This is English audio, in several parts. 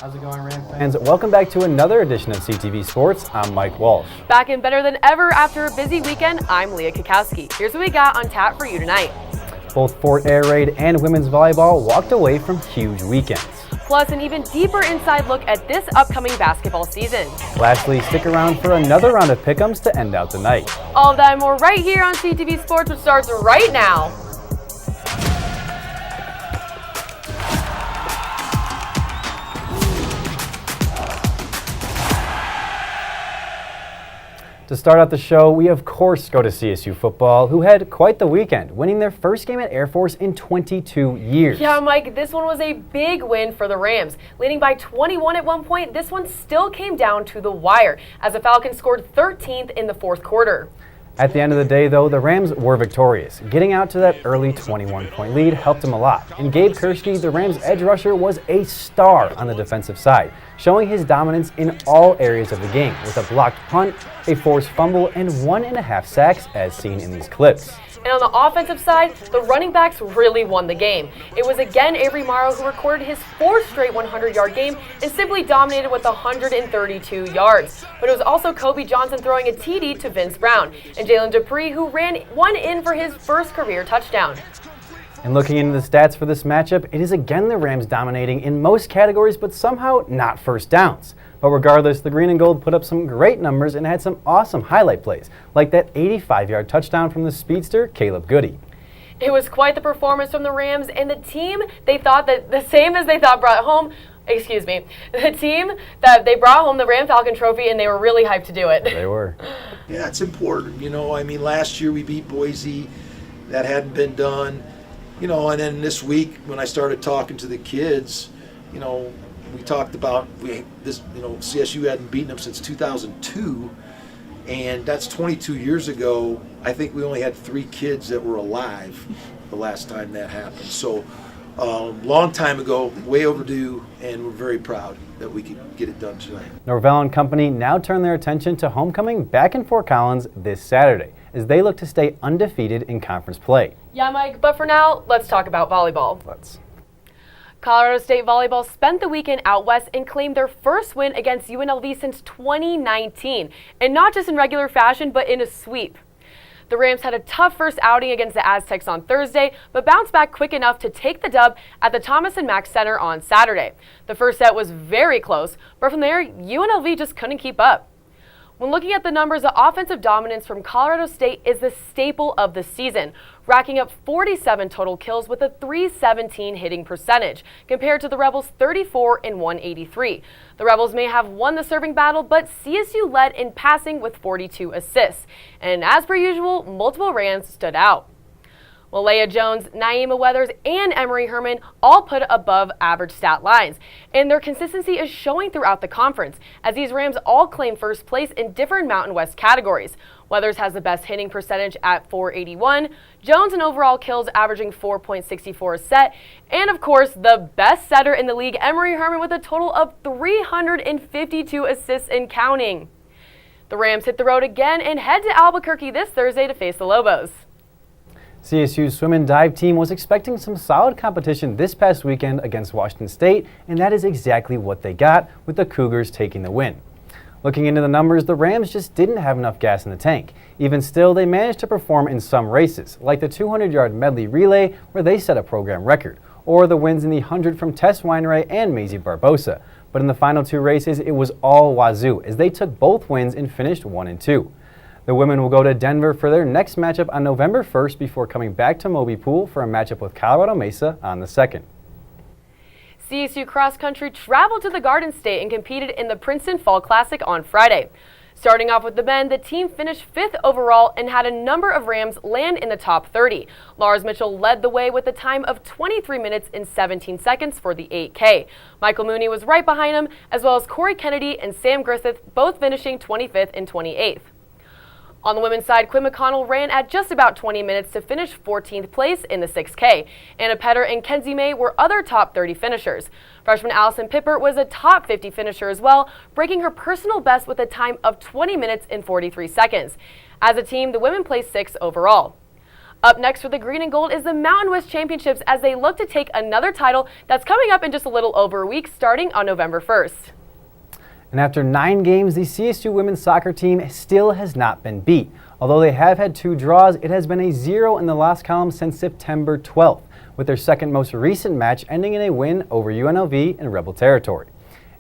How's it going, Ram fans? Welcome back to another edition of CTV Sports. I'm Mike Walsh. Back in better than ever after a busy weekend, I'm Leah Kikowski. Here's what we got on tap for you tonight. Both Fort Air Raid and women's volleyball walked away from huge weekends. Plus, an even deeper inside look at this upcoming basketball season. Lastly, stick around for another round of pick'ems to end out the night. All of that and more right here on CTV Sports, which starts right now. To start out the show, we of course go to CSU football, who had quite the weekend, winning their first game at Air Force in 22 years. Yeah, Mike, this one was a big win for the Rams. Leading by 21 at one point, this one still came down to the wire, as the Falcons scored 13th in the fourth quarter. At the end of the day, though, the Rams were victorious. Getting out to that early 21-point lead helped them a lot. And Gabe Kershke, the Rams' edge rusher, was a star on the defensive side, showing his dominance in all areas of the game, with a blocked punt, a forced fumble, and 1.5 sacks, as seen in these clips. And on the offensive side, the running backs really won the game. It was again Avery Morrow who recorded his fourth straight 100-yard game and simply dominated with 132 yards. But it was also Kobe Johnson throwing a TD to Vince Brown, and Jalen Dupree who ran one in for his first career touchdown. And looking into the stats for this matchup, it is again the Rams dominating in most categories, but somehow not first downs. But regardless, the green and gold put up some great numbers and had some awesome highlight plays, like that 85-yard touchdown from the speedster, Caleb Goody. It was quite the performance from the Rams, and the team they thought that the same as they thought brought home, the team that they brought home the Ram-Falcon trophy, and they were really hyped to do it. They were. Yeah, it's important. Last year we beat Boise. That hadn't been done. And then this week when I started talking to the kids, we talked about CSU hadn't beaten them since 2002, and that's 22 years ago. I think we only had 3 kids that were alive the last time that happened. So long time ago, way overdue, and we're very proud that we could get it done tonight. Norvell and company now turn their attention to homecoming back in Fort Collins this Saturday, as they look to stay undefeated in conference play. Yeah, Mike, but for now, let's talk about volleyball. Let's. Colorado State Volleyball spent the weekend out west and claimed their first win against UNLV since 2019, and not just in regular fashion, but in a sweep. The Rams had a tough first outing against the Aztecs on Thursday, but bounced back quick enough to take the dub at the Thomas & Mack Center on Saturday. The first set was very close, but from there, UNLV just couldn't keep up. When looking at the numbers, the offensive dominance from Colorado State is the staple of the season, racking up 47 total kills with a .317 hitting percentage, compared to the Rebels' 34 and 183. The Rebels may have won the serving battle, but CSU led in passing with 42 assists. And as per usual, multiple Rams stood out. Leah Jones, Naima Weathers, and Emery Herman all put above average stat lines, and their consistency is showing throughout the conference, as these Rams all claim first place in different Mountain West categories. Weathers has the best hitting percentage at .481, Jones in overall kills averaging 4.64 a set, and of course the best setter in the league, Emery Herman, with a total of 352 assists and counting. The Rams hit the road again and head to Albuquerque this Thursday to face the Lobos. CSU's swim and dive team was expecting some solid competition this past weekend against Washington State, and that is exactly what they got, with the Cougars taking the win. Looking into the numbers, the Rams just didn't have enough gas in the tank. Even still, they managed to perform in some races, like the 200-yard medley relay, where they set a program record, or the wins in the 100 from Tess Weinrey and Maisie Barbosa. But in the final 2 races, it was all Wazoo, as they took both wins and finished 1 and 2. The women will go to Denver for their next matchup on November 1st before coming back to Moby Pool for a matchup with Colorado Mesa on the 2nd. CSU Cross Country traveled to the Garden State and competed in the Princeton Fall Classic on Friday. Starting off with the men, the team finished 5th overall and had a number of Rams land in the top 30. Lars Mitchell led the way with a time of 23 minutes and 17 seconds for the 8K. Michael Mooney was right behind him, as well as Corey Kennedy and Sam Griffith, both finishing 25th and 28th. On the women's side, Quinn McConnell ran at just about 20 minutes to finish 14th place in the 6K. Anna Petter and Kenzie May were other top 30 finishers. Freshman Allison Pipper was a top 50 finisher as well, breaking her personal best with a time of 20 minutes and 43 seconds. As a team, the women placed 6th overall. Up next for the Green and Gold is the Mountain West Championships as they look to take another title that's coming up in just a little over a week, starting on November 1st. And after 9 games, the CSU women's soccer team still has not been beat. Although they have had 2 draws, it has been a 0 in the loss column since September 12th, with their second most recent match ending in a win over UNLV in Rebel territory.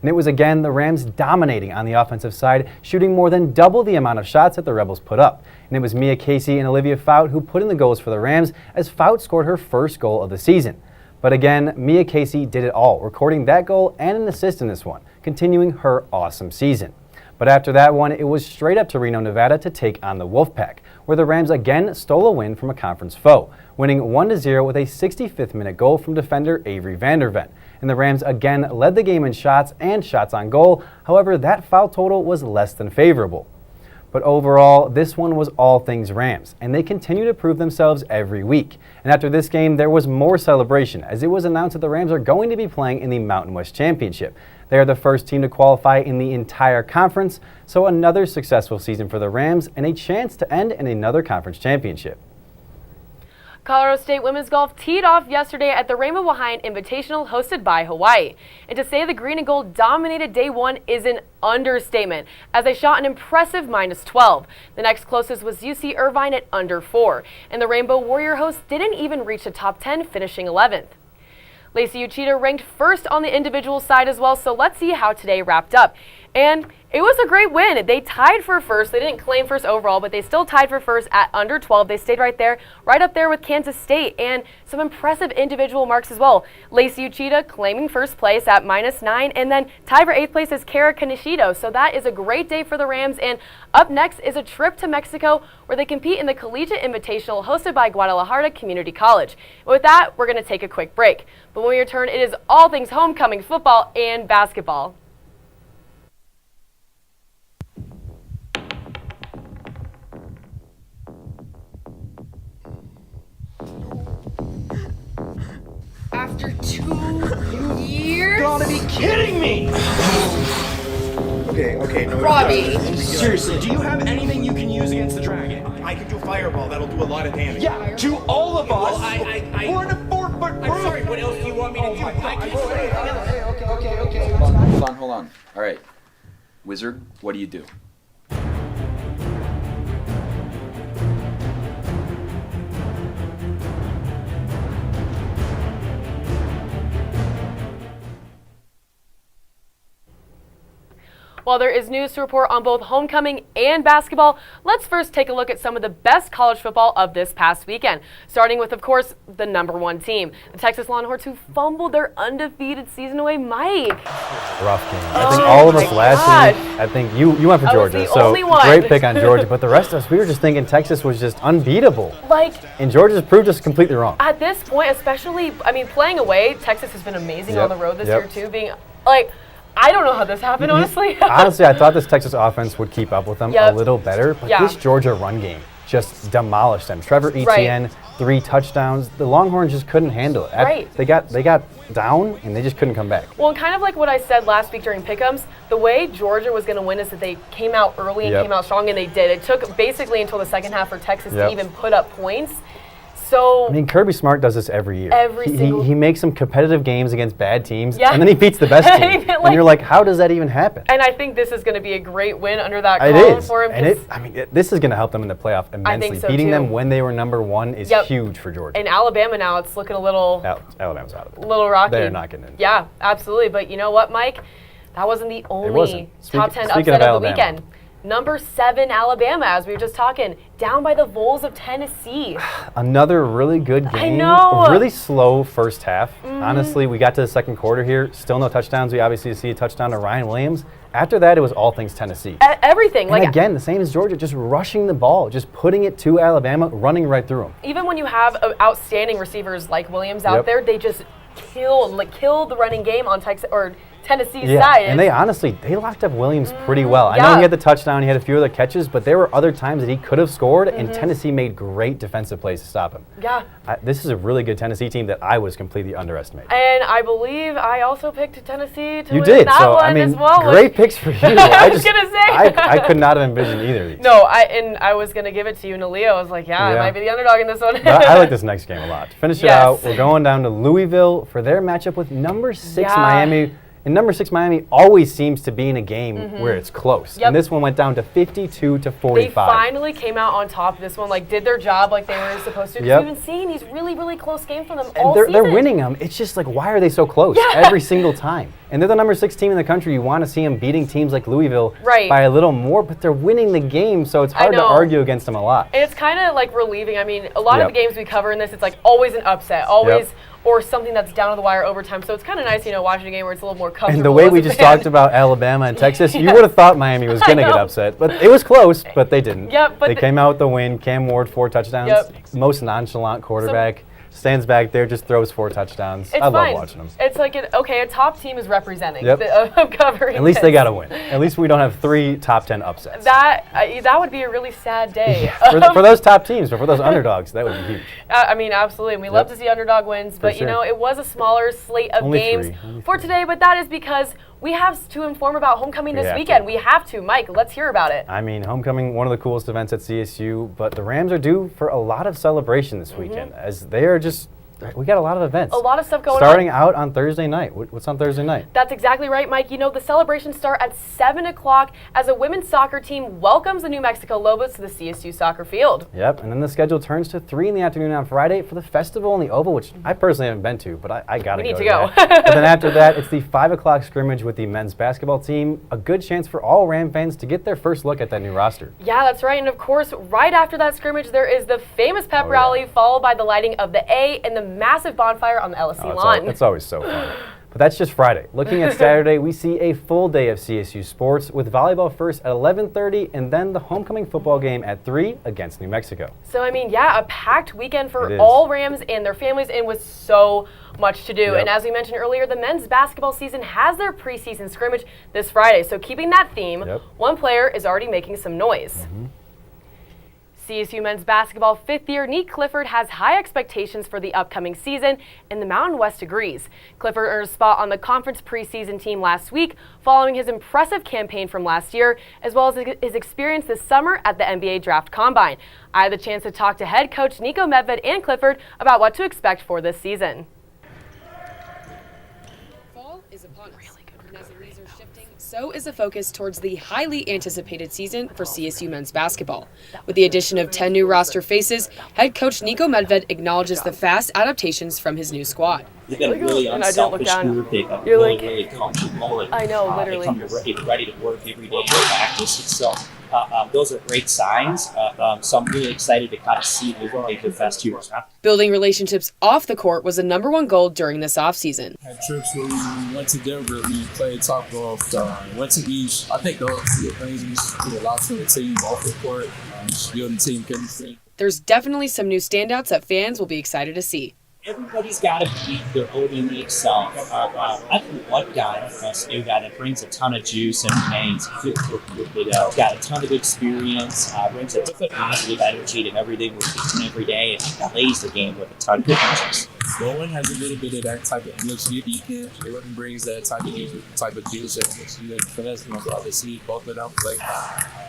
And it was again the Rams dominating on the offensive side, shooting more than double the amount of shots that the Rebels put up. And it was Mia Casey and Olivia Fout who put in the goals for the Rams, as Fout scored her first goal of the season. But again, Mia Casey did it all, recording that goal and an assist in this one, continuing her awesome season. But after that one, it was straight up to Reno, Nevada to take on the Wolfpack, where the Rams again stole a win from a conference foe, winning 1-0 with a 65th minute goal from defender Avery Vanderven. And the Rams again led the game in shots and shots on goal. However, that foul total was less than favorable. But overall, this one was all things Rams, and they continue to prove themselves every week. And after this game, there was more celebration, as it was announced that the Rams are going to be playing in the Mountain West Championship. They are the first team to qualify in the entire conference, so another successful season for the Rams and a chance to end in another conference championship. Colorado State women's golf teed off yesterday at the Rainbow Behind Invitational hosted by Hawaii. And to say the Green and Gold dominated day one is an understatement, as they shot an impressive -12. The next closest was UC Irvine at under 4. And the Rainbow Warrior hosts didn't even reach the top 10, finishing 11th. Lacey Uchida ranked first on the individual side as well, so let's see how today wrapped up. And it was a great win. They tied for first. They didn't claim first overall, but they still tied for first at under 12. They stayed right there, right up there with Kansas State, and some impressive individual marks as well. Lacey Uchida claiming first place at -9, and then tied for 8th place is Kara Kanishido. So that is a great day for the Rams. And up next is a trip to Mexico, where they compete in the Collegiate Invitational hosted by Guadalajara Community College. With that, we're going to take a quick break. But when we return, it is all things homecoming football and basketball. After 2 years? You gotta be kidding me! Okay, no. Robbie. Seriously, do you have anything you can use against the dragon? I can do fireball. That'll do a lot of damage. Yeah, to all of us. Well, We're in a 4-foot group. I'm sorry. What else do you want me to do? Okay. Hold on. All right. Wizard, what do you do? While there is news to report on both homecoming and basketball, let's first take a look at some of the best college football of this past weekend. Starting with, of course, the #1 team, the Texas Longhorns, who fumbled their undefeated season away. Mike. Rough game. I think all of us last year, I think you went for Georgia, the so only one. Great pick on Georgia. But the rest of us, we were just thinking Texas was just unbeatable. And Georgia just proved us completely wrong. At this point, especially, playing away, Texas has been amazing on the road this year too, being I don't know how this happened, honestly. Honestly, I thought this Texas offense would keep up with them a little better, but this Georgia run game just demolished them. Trevor Etienne, 3 touchdowns. The Longhorns just couldn't handle it. They got down, and they just couldn't come back. Well, kind of like what I said last week during pick'ems, the way Georgia was going to win is that they came out early and came out strong, and they did. It took basically until the second half for Texas to even put up points. So Kirby Smart does this every year. He makes some competitive games against bad teams, and then he beats the best team. And you're like, how does that even happen? And I think this is going to be a great win under that column for him. And this is going to help them in the playoff immensely. I think so Beating too. them when they were #1 is huge for Georgia. And Alabama now, it's looking a little Alabama's out of it. Little rocky. They're not getting in. Yeah, absolutely. But you know what, Mike? That wasn't the only top 10 upset of the weekend. #7 Alabama, as we were just talking, down by the Vols of Tennessee. Another really good game. I know. A really slow first half. Honestly, we got to the second quarter here. Still no touchdowns. We obviously see a touchdown to Ryan Williams. After that, it was all things Tennessee. Everything. And again, the same as Georgia, just rushing the ball, just putting it to Alabama, running right through them. Even when you have outstanding receivers like Williams out there, they just kill the running game on Texas or Tennessee Yeah, side. and they locked up Williams pretty well. I know yeah. he had the touchdown, he had a few other catches, but there were other times that he could have scored, and Tennessee made great defensive plays to stop him. Yeah. This is a really good Tennessee team that I was completely underestimating. And I believe I also picked Tennessee to You win did, that so one I mean, as well. great picks for you. I was gonna say. I could not have envisioned either of these. No, I was gonna give it to you, Nalia. I was like, I might be the underdog in this one. But I like this next game a lot. To finish it Yes. out, we're going down to Louisville for their matchup with number 6 Yeah. Miami. And number 6 Miami always seems to be in a game where it's close. Yep. And this one went down to 52 to They 45. finally came out on top of this one, like did their job like they were supposed to. Because Yep. we've been seeing these really, really close games from them And all they're season. winning them. It's just like, why are they so close every single time? And they're the number 6 team in the country. You want to see them beating teams like Louisville Right. by a little more, but they're winning the game, so it's hard to know. argue against them a lot. And it's kind of like relieving. I mean, a lot Yep. of the games we cover in this, it's like always an upset, always, or something that's down to the wire overtime. So it's kind of nice, watching a game where it's a little more comfortable. And the way as we a just fan. talked about Alabama and Texas, you would have thought Miami was going to get know. upset. But it was close, but they didn't. Yep, but they came out with the win. Cam Ward, 4 touchdowns. Yep. Most nonchalant quarterback. Stands back there, just throws 4 touchdowns. It's I love fine. watching them. It's like, a top team is representing Yep. of covering At least they this. got to win. At least we don't have 3 top 10 upsets. That would be a really sad day. for those top teams, but for those underdogs, that would be huge. I mean, absolutely. And we love to see underdog wins. But, sure. it was a smaller slate of Only games 3. Only for 3. today. But that is because we have to inform about homecoming this have weekend. to. We have to. Mike, let's hear about it. I mean, homecoming, one of the coolest events at CSU, but the Rams are due for a lot of celebration this weekend, as they are just, we got a lot of events. A lot of stuff going Starting on. out on Thursday night. What's on Thursday night? That's exactly right, Mike. The celebrations start at 7 o'clock as a women's soccer team welcomes the New Mexico Lobos to the CSU soccer field. Yep, and then the schedule turns to 3 in the afternoon on Friday for the festival in the Oval, which I personally haven't been to, but I got to go. We need to to go. that. And then after that, it's the 5 o'clock scrimmage with the men's basketball team. A good chance for all Ram fans to get their first look at that new roster. Yeah, that's right. And of course, right after that scrimmage, there is the famous pep Oh, yeah. rally, followed by the lighting of the A and the massive bonfire on the LSC lawn. It's always so fun. But that's just Friday. Looking at Saturday, we see a full day of CSU sports with volleyball first at 11:30 and then the homecoming football game at 3 against New Mexico. So, a packed weekend for It is. all Rams and their families, and with so much to do. Yep. And as we mentioned earlier, the men's basketball season has their preseason scrimmage this Friday. So, keeping that theme, Yep. one player is already making some noise. CSU men's basketball fifth year Nique Clifford has high expectations for the upcoming season, and the Mountain West agrees. Clifford earned a spot on the conference preseason team last week following his impressive campaign from last year, as well as his experience this summer at the NBA Draft Combine. I had the chance to talk to head coach Nico Medved and Clifford about what to expect for this season. Fall is upon us. And as the leaves are shifting, so is the focus towards the highly anticipated season for CSU men's basketball. With the addition of 10 new roster faces, head coach Nico Medved acknowledges the fast adaptations from his new squad. They've got a really And I didn't look unselfish down. group. They've got You're really, like- really comfortable. And, I know, literally. They come ready to work every day in practice. And so those are great signs. So I'm really excited to kind of see what they did best here. Building relationships off the court was the #1 goal during this offseason. Had trips where we went to Denver, we played top golf, went to East. I think those things did a lot for the team off the court, building team chemistry. There's definitely some new standouts that fans will be excited to see. Everybody's got to be their own unique self. I think one guy, a new guy that brings a ton of juice and pains, got a ton of experience, brings a positive energy to everything we're teaching every day, and plays the game with a ton of differences. Bowen has a little bit of that type of energy. Jordan brings that type of juice and finesse. Obviously, both of them play.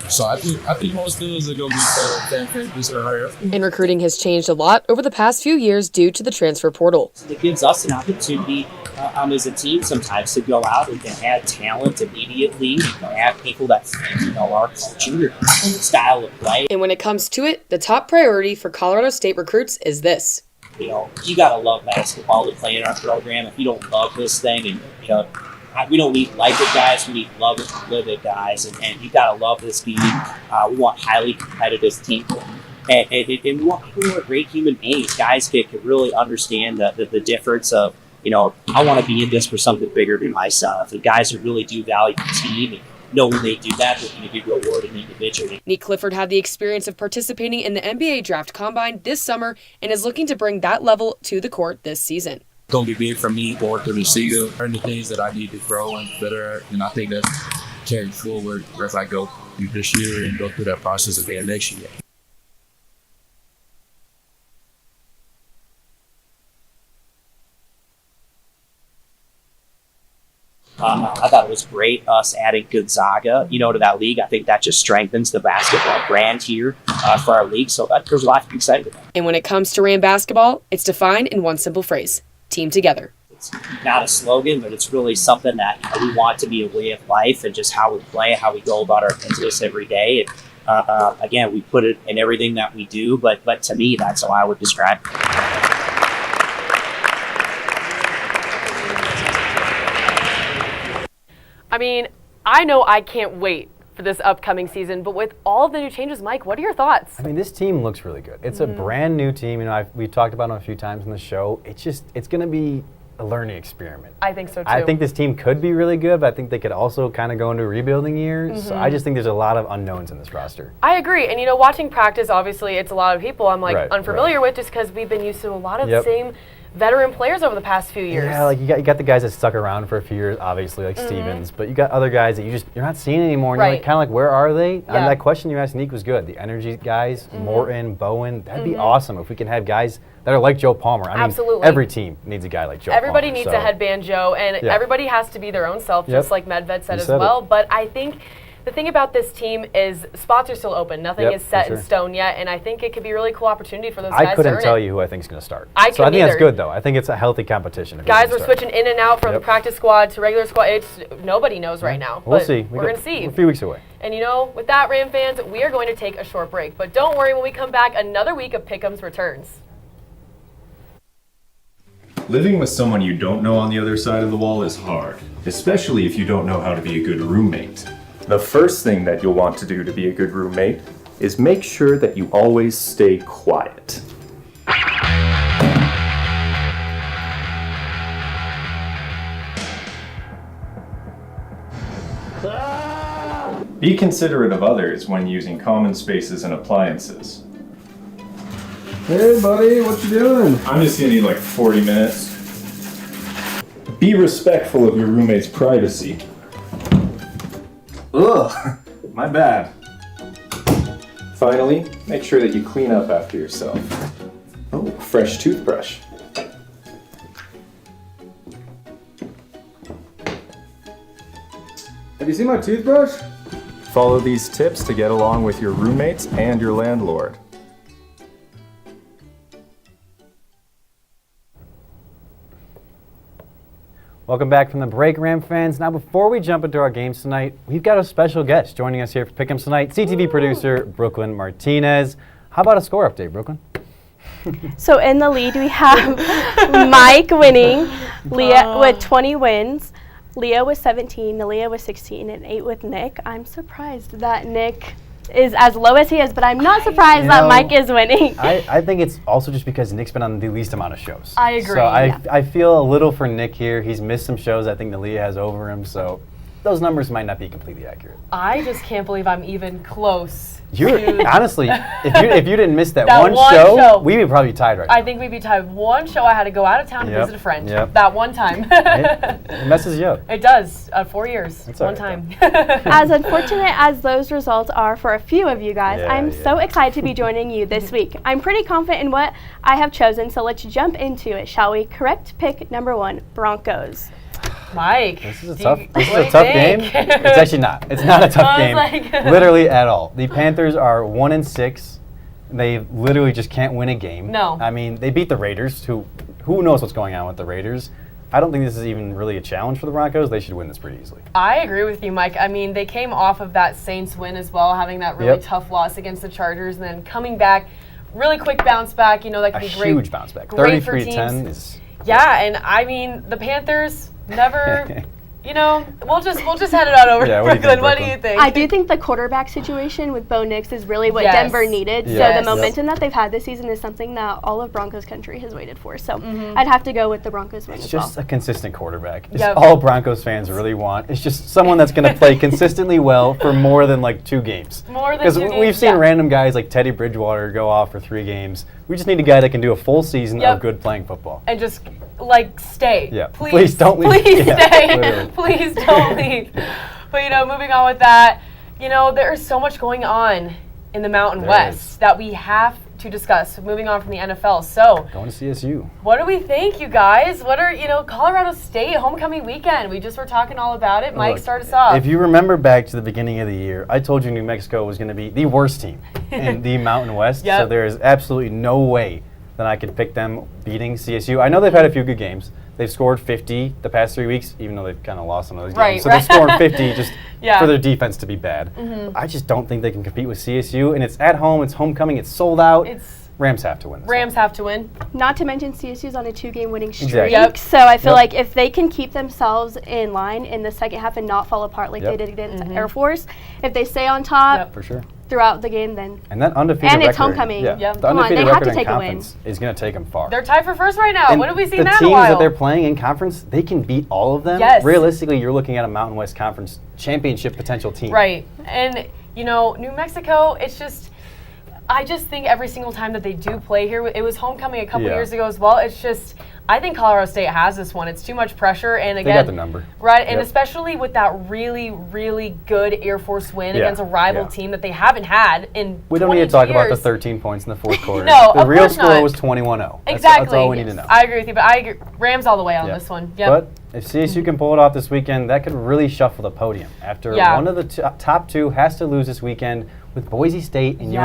So I think most dudes are going to be fan favorites or higher. And recruiting has changed a lot over the past few years due to the transfer portal. It gives us an opportunity as a team sometimes to go out and add talent immediately, add people that our culture, style of play. And when it comes to it, the top priority for Colorado State recruits is this. You gotta love basketball to play in our program. If you don't love this thing, and we don't need like it guys, we need love it, live it guys, and you gotta love this game. We want highly competitive team, and we want people who are great human beings. Guys can really understand the difference of I want to be in this for something bigger than myself. The guys who really do value the team and know when they do that, they're going to be rewarded individually. Nique Clifford had the experience of participating in the NBA Draft Combine this summer and is looking to bring that level to the court this season. going to be big for me going through the season. Learn the things that I need to grow and better, and I think that's carry forward as I go through this year and go through that process again next year. I thought it was great us adding Gonzaga, to that league. I think that just strengthens the basketball brand here for our league. So there's a lot to be excited about. And when it comes to Ram basketball, it's defined in one simple phrase: team together. It's not a slogan, but it's really something that we want to be a way of life and just how we play, how we go about our business every day. And again, we put it in everything that we do, but to me, that's how I would describe it. I mean, I know I can't wait for this upcoming season, but with all of the new changes, Mike, what are your thoughts? I mean, this team looks really good. It's a brand new team. We talked about it a few times in the show. It's going to be a learning experiment. I think so too. I think this team could be really good, but I think they could also kind of go into a rebuilding year. So I just think there's a lot of unknowns in this roster. I agree. And watching practice, obviously, it's a lot of people I'm unfamiliar with just because we've been used to a lot of the same veteran players over the past few years. Yeah, like you got the guys that stuck around for a few years, obviously, like Stevens, but you got other guys that you're not seeing anymore. And you're kind of like, where are they? And that question you asked Nique was good. The energy guys, Morton, Bowen, that'd be awesome if we can have guys that are like Joe Palmer. I mean, every team needs a guy like Joe Everybody Palmer. needs a headband Joe, and everybody has to be their own self, just like Medved said as well. But I think the thing about this team is spots are still open. Nothing is set in stone yet, and I think it could be a really cool opportunity for those guys to earn it. I couldn't tell you who I think is going to start. I think that's good, though. I think it's a healthy competition. Guys are switching in and out from the practice squad to regular squad. Nobody knows right now. We'll see. We're going to see. We're a few weeks away. And with that, Ram fans, we are going to take a short break. But don't worry, when we come back, another week of Pick'ems returns. Living with someone you don't know on the other side of the wall is hard, especially if you don't know how to be a good roommate. The first thing that you'll want to do to be a good roommate is make sure that you always stay quiet. Be considerate of others when using common spaces and appliances. Hey buddy, what you doing? I'm just gonna need like 40 minutes. Be respectful of your roommate's privacy. Ugh, my bad. Finally, make sure that you clean up after yourself. Oh, fresh toothbrush. Have you seen my toothbrush? Follow these tips to get along with your roommates and your landlord. Welcome back from the break, Ram fans. Now, before we jump into our games tonight, we've got a special guest joining us here for Pick'ems tonight, CTV producer Brooklyn Martinez. How about a score update, Brooklyn? So in the lead, we have Mike winning, Leah with 20 wins, Leah with 17, Nalia with 16, and 8 with Nick. I'm surprised that Nick is as low as he is, but I'm not surprised that Mike is winning. I think it's also just because Nick's been on the least amount of shows. I agree. So I feel a little for Nick here. He's missed some shows I think Nalia has over him, so those numbers might not be completely accurate. I just can't believe I'm even close. Honestly, if you didn't miss that one show, we would probably be tied right now. I think we'd be tied. One show I had to go out of town to visit a friend. That one time. It messes you up. It does. 4 years. That's one right, time. As unfortunate as those results are for a few of you guys, I'm so excited to be joining you this week. I'm pretty confident in what I have chosen, so let's jump into it, shall we? Correct pick number 1, Broncos. Mike, this is a tough game. It's actually not. It's not a tough game, literally at all. The Panthers are 1-6. They literally just can't win a game. No. I mean, they beat the Raiders. Who knows what's going on with the Raiders? I don't think this is even really a challenge for the Broncos. They should win this pretty easily. I agree with you, Mike. I mean, they came off of that Saints win as well, having that really tough loss against the Chargers, and then coming back, really quick bounce back. That could be great. A huge bounce back. 33-10 is. Yeah, and I mean, the Panthers never. We'll just head it on over to Brooklyn. What do you think? I do think the quarterback situation with Bo Nix is really what Denver needed. So the momentum that they've had this season is something that all of Broncos country has waited for. So I'd have to go with the Broncos win as well. It's just a consistent quarterback. It's all Broncos fans really want. It's just someone that's going to play consistently well for more than 2 games. Because we've seen random guys like Teddy Bridgewater go off for 3 games. We just need a guy that can do a full season of good playing football. And just like, stay. Yeah. Please don't leave. Please Yeah, stay. literally. Please don't leave. But, moving on with that, there's so much going on in the Mountain There West is. that we have to discuss. Moving on from the NFL. So, Going to CSU. what do we think, you guys? What are, Colorado State homecoming weekend? We just were talking all about it. Mike, Look, start us off. If you remember back to the beginning of the year, I told you New Mexico was going to be the worst team in the Mountain West. Yep. So there is absolutely no way that I could pick them beating CSU. I know they've had a few good games. They've scored 50 the past 3 weeks, even though they've kind of lost some of those Right, games. So right. they're scoring 50 just Yeah. for their defense to be bad. Mhm. I just don't think they can compete with CSU. And it's at home. It's homecoming. It's sold out. It's Rams have to win this Rams have to win. Not to mention CSU's on a 2-game winning streak. Exactly. Yep. So I feel Yep. like if they can keep themselves in line in the second half and not fall apart like Yep. they did against Mhm. Air Force, if they stay on top Yep. For sure. throughout the game, then And that undefeated And it's record, homecoming. Yeah, Yep. the Come on, undefeated they have record to in take a win. conference is going to take them far. They're tied for first right now. And When have we seen the that in a teams while? that they're playing in conference, they can beat all of them. Yes. Realistically, you're looking at a Mountain West Conference championship potential team. Right. And, New Mexico, I just think every single time that they do play here, it was homecoming a couple Yeah. years ago as well. It's just, I think Colorado State has this one. It's too much pressure. And They again, got the number. Right. And Yep. especially with that really, really good Air Force win Yeah, against a rival yeah. team that they haven't had in We don't need to 22 talk about the years. 13 points in the fourth quarter. No, the of real course score not. was 21-0. Exactly. That's all we need to know. I agree with you, but I agree. Rams all the way on Yeah. this one. Yep. But if CSU can pull it off this weekend, that could really shuffle the podium. After Yeah. one of the top two has to lose this weekend with Boise State and Yeah.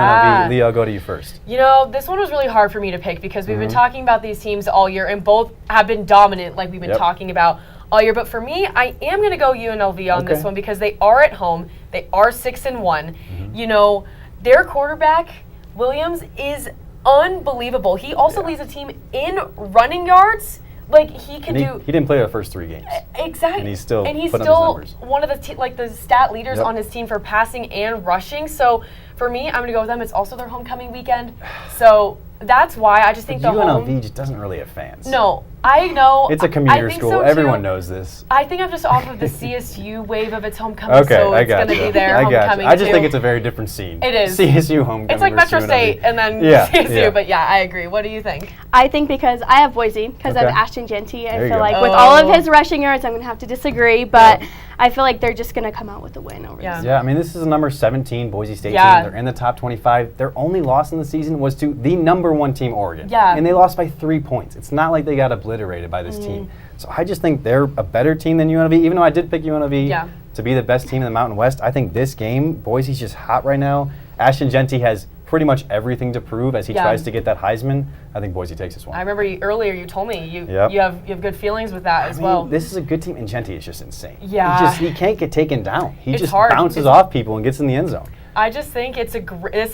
UNLV. Leo, I'll go to you first. This one was really hard for me to pick because we've been Mhm. talking about these teams all year, and both have been dominant, like we've been Yep. talking about all year. But for me, I am going to go UNLV on this Okay. one because they are at home. They are 6-1. Mm-hmm. Their quarterback Williams is unbelievable. He also leads the team in running yards. Like he can And he didn't play the first 3 games. Exactly. And he's still putting up these still numbers. one of the the stat leaders Yep. on his team for passing and rushing. So for me, I'm going to go with them. It's also their homecoming weekend. So that's why I just think the UNLV home. just doesn't really have fans. No, I know. It's a I commuter think school. so, too. Everyone knows this. I think I'm just off of the CSU wave of its homecoming, Okay, so I it's got going to you. be their I got homecoming you. I just too. think it's a very different scene. It is. CSU homecoming. It's like versus Metro UNLV. State and then Yeah, CSU, yeah. but yeah, I agree. What do you think? I think because I have Boise, because Okay. of Ashton Genty. I There you feel go. like with all of his rushing yards, I'm going to have to disagree, but I feel like they're just going to come out with a win over this. Yeah, I mean, this is a number 17 Boise State Yeah. team. They're in the top 25. Their only loss in the season was to the number 1 team, Oregon. Yeah. And they lost by 3 points. It's not like they got obliterated by this team. So I just think they're a better team than UNLV, even though I did pick UNLV Yeah. to be the best team in the Mountain West. I think this game, Boise's just hot right now. Ashton Genty has pretty much everything to prove as he Yeah. tries to get that Heisman. I think Boise takes this one. I remember earlier you told me you Yep. you have good feelings with that as I mean, well. this is a good team, and Genty is just insane. Yeah. He can't get taken down. He It's just hard. bounces It's- off people and gets in the end zone. I just think this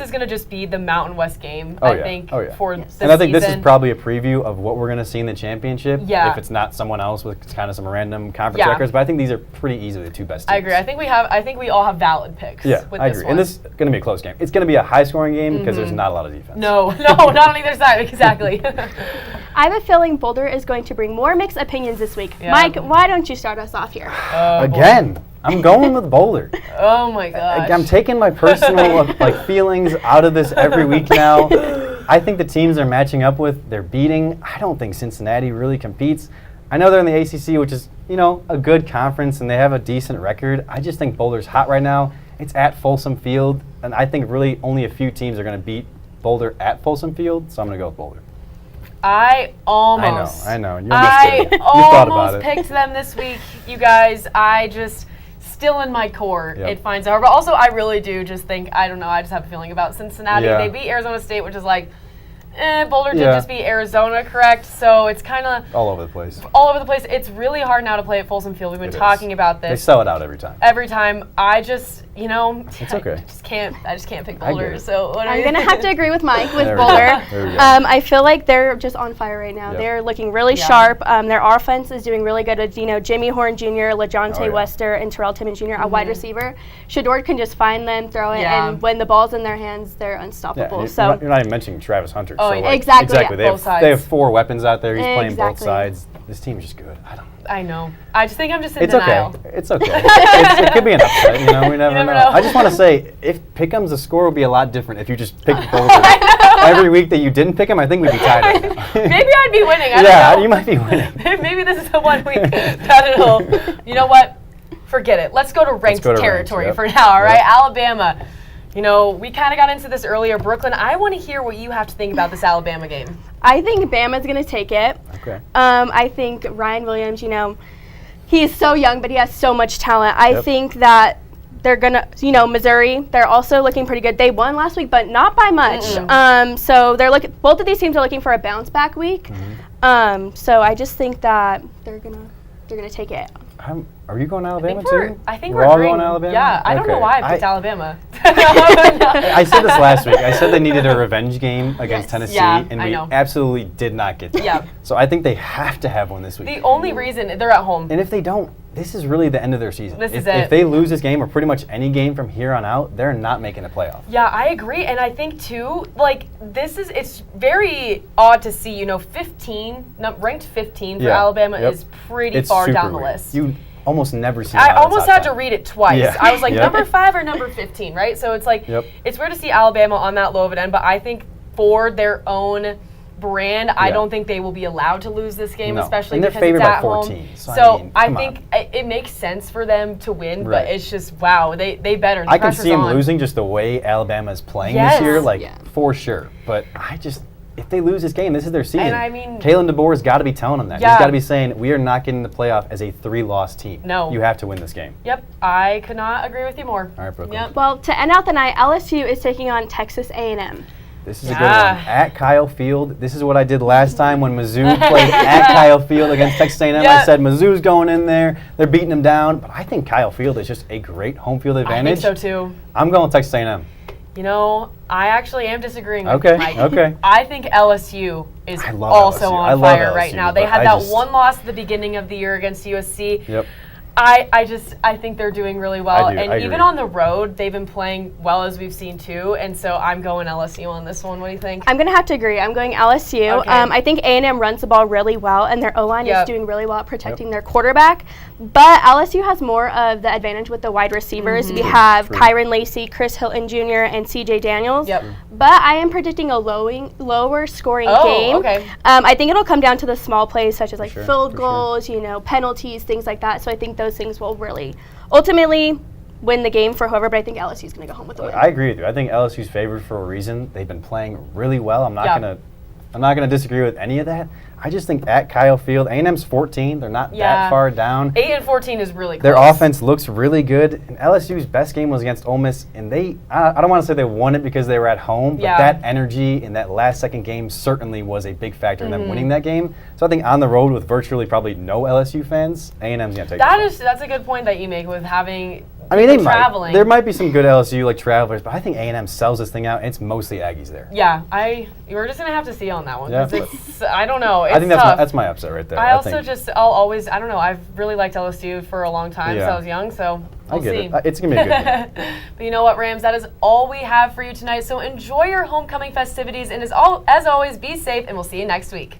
is going to just be the Mountain West game. Oh, I yeah. think Oh, yeah. for this And I think this is season. probably a preview of what we're going to see in the championship. Yeah. If it's not someone else with kind of some random conference Yeah. records, but I think these are pretty easily the 2 best teams. I agree. I think we all have valid picks. Yeah, with I this agree. one. And this is going to be a close game. It's going to be a high-scoring game because there's Mhm. not a lot of defense. No, not on either side. Exactly. I have a feeling Boulder is going to bring more mixed opinions this week. Yeah. Mike, why don't you start us off here? Again, I'm going with Boulder. Oh my gosh. I'm taking my personal feelings out of this every week now. I think the teams they're matching up with, they're beating. I don't think Cincinnati really competes. I know they're in the ACC, which is, a good conference, and they have a decent record. I just think Boulder's hot right now. It's at Folsom Field, and I think really only a few teams are going to beat Boulder at Folsom Field, so I'm going to go with Boulder. I almost. I know. You almost did it. You thought about almost it. picked them this week, you guys. I just still in my core. Yep. It finds out. But also, I really do just think I don't know. I just have a feeling about Cincinnati. Yeah. They beat Arizona State, which is like, Boulder did Yeah. just beat Arizona, correct? So it's kind of All over the place. all over the place. It's really hard now to play at Folsom Field. We've been It is. talking about They this sell it out every time. every time. I just, It's okay. I just can't pick I get Boulder. it. So what I'm going to have to agree with Mike with There we go. Boulder. There we go. I feel like they're just on fire right now. Yep. They're looking really Yeah. sharp. Their offense is doing really good with, Jimmy Horn Jr., LaJounte Oh, yeah. Wester, and Terrell Timmons Jr., a wide receiver. Shador can just find them, throw it, Yeah. and when the ball's in their hands, they're Yeah, unstoppable. and So you're not even mentioning Travis Hunter. Oh, so yeah. Exactly. They Both sides. they have 4 weapons out there. He's playing both Exactly. sides. This team is just good. I know. I just think I'm just in It's denial. okay. It's okay. It could be an upset. We never never know. know. I just want to say, if Pick'em's, the score would be a lot different if you just picked Boulder. every week that you didn't pick them, I think we'd be tied right now. Maybe I'd be winning. I Yeah, don't know. you might be winning. Maybe this is the 1 week that it'll. You know what? Forget it. Let's go to ranked territory for now. All right, Alabama. You know, we kind of got into this earlier. Brooklyn, I want to hear what you have to think about this Alabama game. I think Bama's going to take it. Okay. I think Ryan Williams, you know, he is so young, but he has so much talent. I think that they're going to, you know, Missouri, they're also looking pretty good. They won last week, but not by much. So they're looking, both of these teams are looking for a bounce back week. So I just think that they're going to take it. Are you going Alabama too? I think we're we're all agreeing. going Alabama. Yeah, I don't know why I picked Alabama. I said this last week. I said they needed a revenge game against Tennessee, and we absolutely did not get that. Yeah. So I think they have to have one this week. The only reason they're at home. And if they don't, this is really the end of their season. This is it. If they lose this game, or pretty much any game from here on out, they're not making the playoff. Yeah, I agree. And I think, too, like, it's very odd to see, you know, ranked 15 for Alabama is pretty far down the list. You almost never see I almost had to read it twice. Yeah. I was like, number 5 or number 15, right? So it's like, it's weird to see Alabama on that low of an end, but I think for their own brand, I don't think they will be allowed to lose this game, especially because it's at home. So I think it makes sense for them to win, but it's just, wow, they better. I can see them losing just the way Alabama is playing this year, for sure. But if they lose this game, this is their season. And I mean, Kalen DeBoer's got to be telling them that. He's got to be saying, we are not getting the playoff as a 3-loss team. No. You have to win this game. Yep. I could not agree with you more. All right, Brooklyn. Yep. Well, to end out the night, LSU is taking on Texas A&M. This is a good one. At Kyle Field. This is what I did last time when Mizzou played at Kyle Field against Texas A&M. I said Mizzou's going in there. They're beating them down. But I think Kyle Field is just a great home field advantage. I think so, too. I'm going Texas A&M. You know, I actually am disagreeing with Mike. Okay. I think LSU is also on fire right now. They had that one loss at the beginning of the year against USC. Yep. I think they're doing really well. I even on the road, they've been playing well, as we've seen too. And so I'm going LSU on this one. What do you think? I'm going to have to agree. I'm going LSU. Okay. I think A&M runs the ball really well, and their O-line is doing really well at protecting their quarterback. But LSU has more of the advantage with the wide receivers. We have Kyron Lacey, Chris Hilton Jr., and C.J. Daniels. But I am predicting a lower scoring game. Okay. I think it'll come down to the small plays, such as field goals, you know, penalties, things like that. So I think those things will really ultimately win the game for whoever, but I think LSU is going to go home with the win. I agree with you. I think LSU's favored for a reason. They've been playing really well. I'm not going to disagree with any of that. I just think at Kyle Field, A&M's 14. They're not that far down. 8-14 is really close. Their offense looks really good. And LSU's best game was against Ole Miss, and I don't want to say they won it because they were at home, but that energy in that last-second game certainly was a big factor in them winning that game. So I think on the road with virtually probably no LSU fans, A&M's going to take it. That's a good point that you make with having they traveling. There might be some good LSU travelers, but I think A&M sells this thing out, and it's mostly Aggies there. Yeah, we're just gonna have to see on that one. Yeah. I don't know. It's I think that's my upset right there. I'll always I don't know. I've really liked LSU for a long time since I was young, so we'll see. It's gonna be a good game. But you know what, Rams? That is all we have for you tonight. So enjoy your homecoming festivities, and as always, be safe, and we'll see you next week.